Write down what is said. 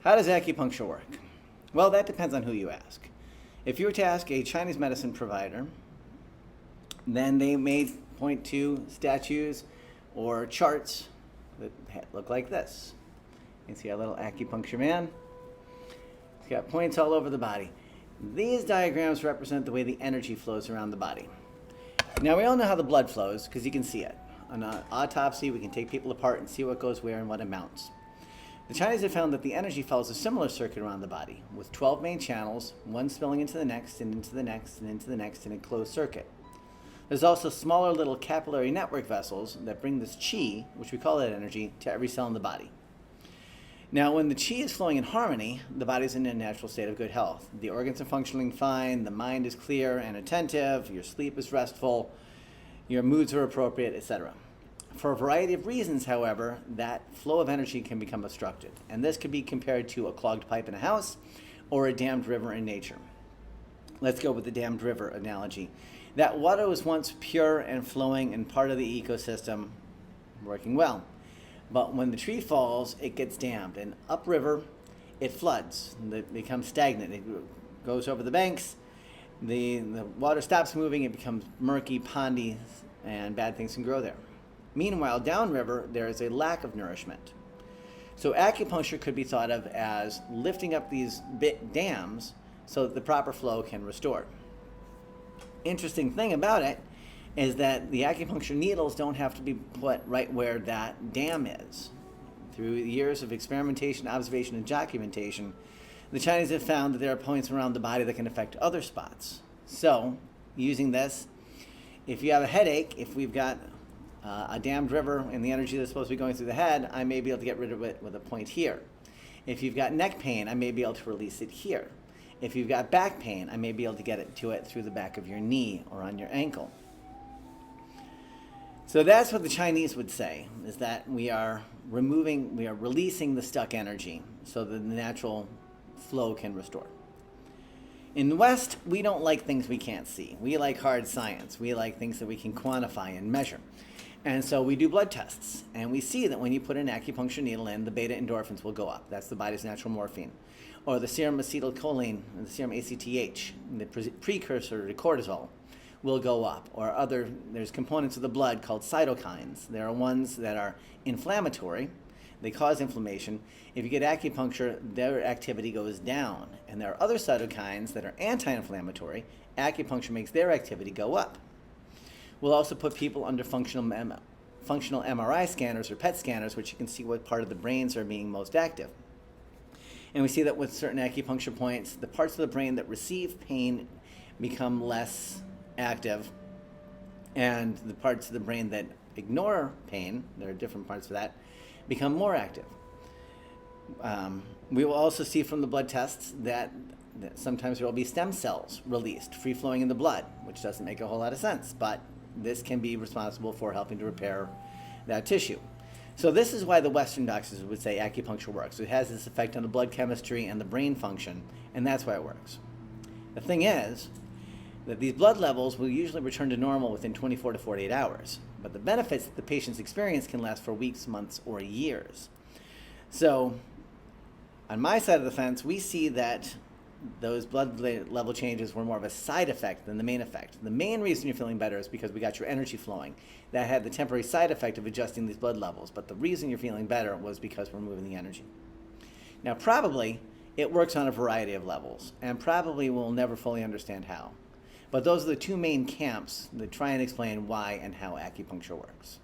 How does acupuncture work? Well, that depends on who you ask. If you were to ask a Chinese medicine provider, then they may point to statues or charts that look like this. You can see our little acupuncture man. He's got points all over the body. These diagrams represent the way the energy flows around the body. Now, we all know how the blood flows because you can see it. On an autopsy, we can take people apart and see what goes where and what amounts. The Chinese have found that the energy follows a similar circuit around the body, with 12 main channels, one spilling into the next, and into the next, and into the next in a closed circuit. There's also smaller little capillary network vessels that bring this qi, which we call that energy, to every cell in the body. Now, when the qi is flowing in harmony, the body's in a natural state of good health. The organs are functioning fine, the mind is clear and attentive, your sleep is restful, your moods are appropriate, etc. For a variety of reasons, however, that flow of energy can become obstructed. And this could be compared to a clogged pipe in a house or a dammed river in nature. Let's go with the dammed river analogy. That water was once pure and flowing and part of the ecosystem, working well. But when the tree falls, it gets dammed. And upriver, it floods. It becomes stagnant. It goes over the banks. The water stops moving. It becomes murky, pondy, and bad things can grow there. Meanwhile, downriver, there is a lack of nourishment. So acupuncture could be thought of as lifting up these dams so that the proper flow can restore. Interesting thing about it is that the acupuncture needles don't have to be put right where that dam is. Through years of experimentation, observation, and documentation, the Chinese have found that there are points around the body that can affect other spots. So, using this, if you have a headache, if we've got a dammed river and the energy that's supposed to be going through the head, I may be able to get rid of it with a point here. If you've got neck pain, I may be able to release it here. If you've got back pain, I may be able to get it through the back of your knee or on your ankle. So that's what the Chinese would say, is that we are releasing the stuck energy so that the natural flow can restore. In the West, we don't like things we can't see. We like hard science. We like things that we can quantify and measure. And so we do blood tests, and we see that when you put an acupuncture needle in, the beta endorphins will go up. That's the body's natural morphine. Or the serum acetylcholine, and the serum ACTH, the precursor to cortisol, will go up. Or there's components of the blood called cytokines. There are ones that are inflammatory. They cause inflammation. If you get acupuncture, their activity goes down. And there are other cytokines that are anti-inflammatory. Acupuncture makes their activity go up. We'll also put people under functional MRI scanners or PET scanners, which you can see what part of the brains are being most active. And we see that with certain acupuncture points, the parts of the brain that receive pain become less active, and the parts of the brain that ignore pain, there are different parts of that, become more active. We will also see from the blood tests that sometimes there will be stem cells released, free-flowing in the blood, which doesn't make a whole lot of sense, but this can be responsible for helping to repair that tissue. So this is why the Western doctors would say acupuncture works. It has this effect on the blood chemistry and the brain function, and that's why it works. The thing is that these blood levels will usually return to normal within 24 to 48 hours, but the benefits that the patients experience can last for weeks, months, or years. So on my side of the fence, we see that those blood level changes were more of a side effect than the main effect. The main reason you're feeling better is because we got your energy flowing. That had the temporary side effect of adjusting these blood levels, but the reason you're feeling better was because we're moving the energy. Now, probably it works on a variety of levels, and probably we'll never fully understand how. But those are the two main camps that try and explain why and how acupuncture works.